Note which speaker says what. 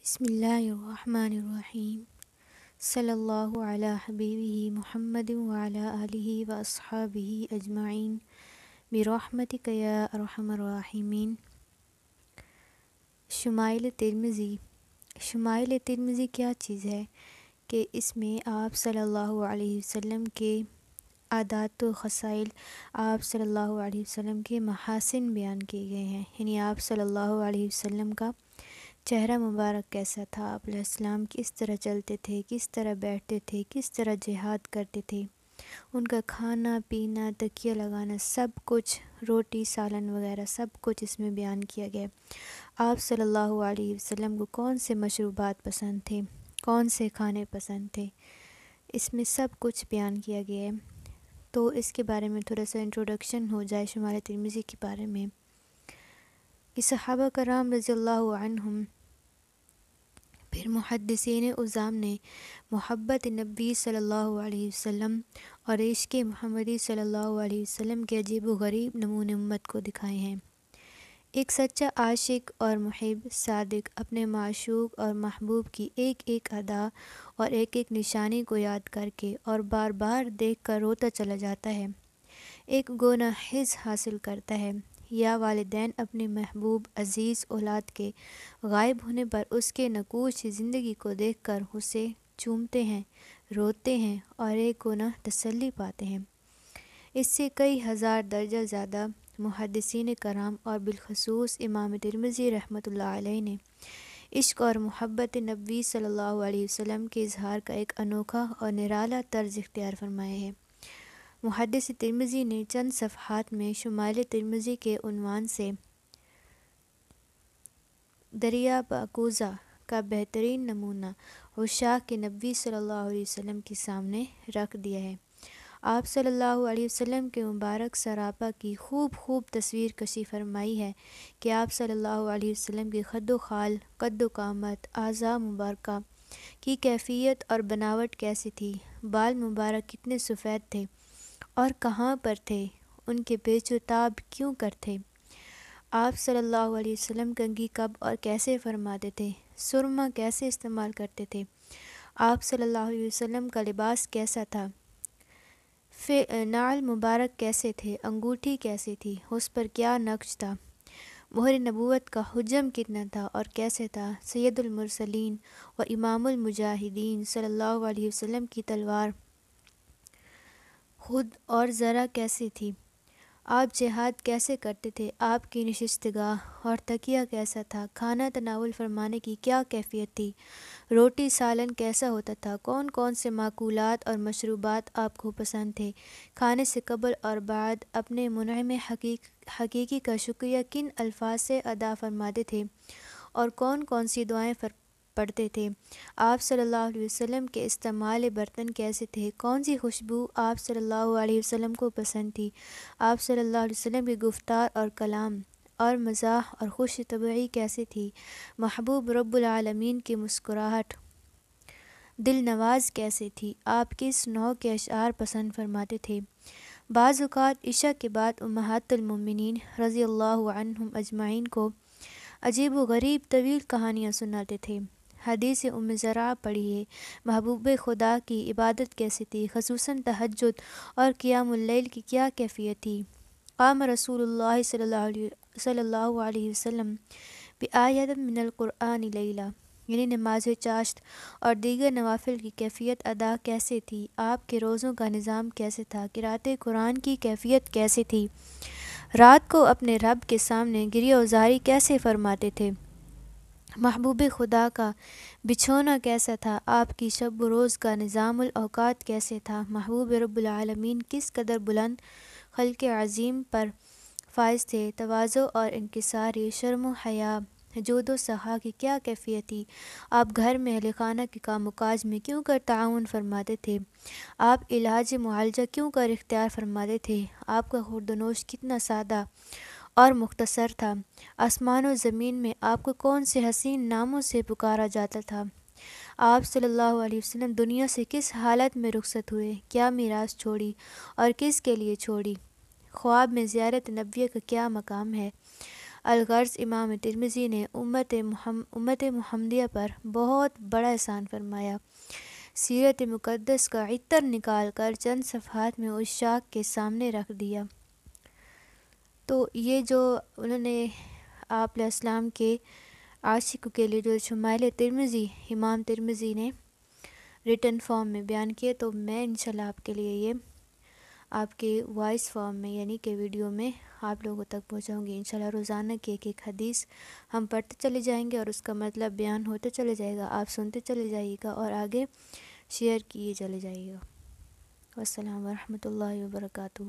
Speaker 1: بسم اللہ الرحمن الرحیم صلی اللہ علی حبیبہ محمد وعلی آلہ واصحابہ اجمعین برحمتک یا ارحم الراحمین۔ شمائل ترمذی کیا چیز ہے کہ اس میں آپ صلی اللہ علیہ وسلم کے عادات و خصائل، آپ صلی اللہ علیہ وسلم کے محاسن بیان کیے گئے ہیں، یعنی آپ صلی اللہ علیہ وسلم کا چہرہ مبارک کیسا تھا، آپ علیہ السلام کس طرح چلتے تھے، کس طرح بیٹھتے تھے، کس طرح جہاد کرتے تھے، ان کا کھانا پینا، تکیہ لگانا، سب کچھ، روٹی سالن وغیرہ سب کچھ اس میں بیان کیا گیا۔ آپ صلی اللہ علیہ وسلم کو کون سے مشروبات پسند تھے، کون سے کھانے پسند تھے، اس میں سب کچھ بیان کیا گیا ہے۔ تو اس کے بارے میں تھوڑا سا انٹروڈکشن ہو جائے شمائل ترمذی کے بارے میں کہ صحابہ کرام رضی اللہ عنہم پھر محدثین اعظام نے محبت نبی صلی اللہ علیہ وسلم اور عشق محمدی صلی اللہ علیہ وسلم کے عجیب و غریب نمونے امت کو دکھائے ہیں۔ ایک سچا عاشق اور محب صادق اپنے معشوق اور محبوب کی ایک ایک ادا اور ایک ایک نشانی کو یاد کر کے اور بار بار دیکھ کر روتا چلا جاتا ہے، ایک گناہ حس حاصل کرتا ہے، یا والدین اپنے محبوب عزیز اولاد کے غائب ہونے پر اس کے نقوش زندگی کو دیکھ کر اسے چومتے ہیں، روتے ہیں اور ایک گناہ تسلی پاتے ہیں۔ اس سے کئی ہزار درجہ زیادہ محدثین کرام اور بالخصوص امام ترمذی رحمۃ اللہ علیہ نے عشق اور محبت نبی صلی اللہ علیہ وسلم کے اظہار کا ایک انوکھا اور نرالا طرز اختیار فرمایا ہے۔ محدث ترمذی نے چند صفحات میں شمائل ترمذی کے عنوان سے دریا پاکیزہ کا بہترین نمونہ عشاق نبی صلی اللہ علیہ وسلم کے سامنے رکھ دیا ہے۔ آپ صلی اللہ علیہ وسلم کے مبارک سراپا کی خوب تصویر کشی فرمائی ہے کہ آپ صلی اللہ علیہ وسلم کی خد و خال، قد و قامت، اعضاء مبارکہ کی کیفیت اور بناوٹ کیسی تھی، بال مبارک کتنے سفید تھے اور کہاں پر تھے، ان کے پیچ و تاب کیوں کر تھے، آپ صلی اللہ علیہ وسلم کنگھی کب اور کیسے فرماتے تھے، سرما کیسے استعمال کرتے تھے، آپ صلی اللہ علیہ وسلم کا لباس کیسا تھا، نعل مبارک کیسے تھے، انگوٹھی کیسی تھی، اس پر کیا نقش تھا، مہر نبوت کا حجم کتنا تھا اور کیسے تھا، سید المرسلین اور امام المجاہدین صلی اللہ علیہ وسلم کی تلوار خود اور ذرا کیسی تھی، آپ جہاد کیسے کرتے تھے، آپ کی نشستگاہ اور تکیہ کیسا تھا، کھانا تناول فرمانے کی کیا کیفیت تھی، روٹی سالن کیسا ہوتا تھا، کون کون سے ماکولات اور مشروبات آپ کو پسند تھے، کھانے سے قبل اور بعد اپنے منعم حقیقی کا شکریہ کن الفاظ سے ادا فرماتے تھے اور کون کون سی دعائیں پڑھتے تھے، آپ صلی اللہ علیہ وسلم کے استعمال برتن کیسے تھے، کون سی خوشبو آپ صلی اللہ علیہ وسلم کو پسند تھی، آپ صلی اللہ علیہ وسلم کی گفتار اور کلام اور مزاح اور خوش طبعی کیسی تھی، محبوب رب العالمین کی مسکراہٹ دل نواز کیسے تھی، آپ کس نوع کے اشعار پسند فرماتے تھے۔ بعض اوقات عشاء کے بعد امہات المومنین رضی اللہ عنہم اجمعین کو عجیب و غریب طویل کہانیاں سناتے تھے۔ حدیث ام زرع پڑھیے، محبوب خدا کی عبادت کیسی تھی، خصوصاً تہجد اور قیام اللیل کی کیا کیفیت تھی، قام رسول اللہ صلی اللہ علیہ وسلم بآیۃ من القرآن لیلا، یعنی نماز چاشت اور دیگر نوافل کی کیفیت ادا کیسے تھی، آپ کے روزوں کا نظام کیسے تھا، قرأت قرآن کی کیفیت کیسی تھی، رات کو اپنے رب کے سامنے گریہ وزاری کیسے فرماتے تھے، محبوب خدا کا بچھونا کیسا تھا، آپ کی شب و روز کا نظام الاوقات کیسے تھا، محبوب رب العالمین کس قدر بلند خلق عظیم پر فائز تھے، تواضع اور انکساری، شرم و حیا، جود و سخا کی کیا کیفیت تھی، آپ گھر میں اہل خانہ کے کام و کاج میں کیوں کر تعاون فرماتے تھے، آپ علاج معالجہ کیوں کر اختیار فرماتے تھے، آپ کا خورد و نوش کتنا سادہ اور مختصر تھا، آسمان و زمین میں آپ کو کون سے حسین ناموں سے پکارا جاتا تھا، آپ صلی اللہ علیہ وسلم دنیا سے کس حالت میں رخصت ہوئے، کیا میراث چھوڑی اور کس کے لیے چھوڑی، خواب میں زیارت نبویہ کا کیا مقام ہے، الغرض امام ترمذی نے امت محمدیہ پر بہت بڑا احسان فرمایا، سیرت مقدس کا عطر نکال کر چند صفحات میں عشاق کے سامنے رکھ دیا۔ تو یہ جو انہوں نے آپ علیہ السلام کے عاشق کے لیے جو شمائل ترمذی امام ترمذی نے ریٹن فارم میں بیان کیے، تو میں انشاءاللہ آپ کے لیے یہ آپ کے وائس فارم میں یعنی کہ ویڈیو میں آپ لوگوں تک پہنچاؤں گی۔ انشاءاللہ روزانہ کی ایک حدیث ہم پڑھتے چلے جائیں گے اور اس کا مطلب بیان ہوتے چلے جائے گا، آپ سنتے چلے جائیے گا اور آگے شیئر کیے چلے جائیے گا۔ والسلام ورحمۃ اللہ وبرکاتہ۔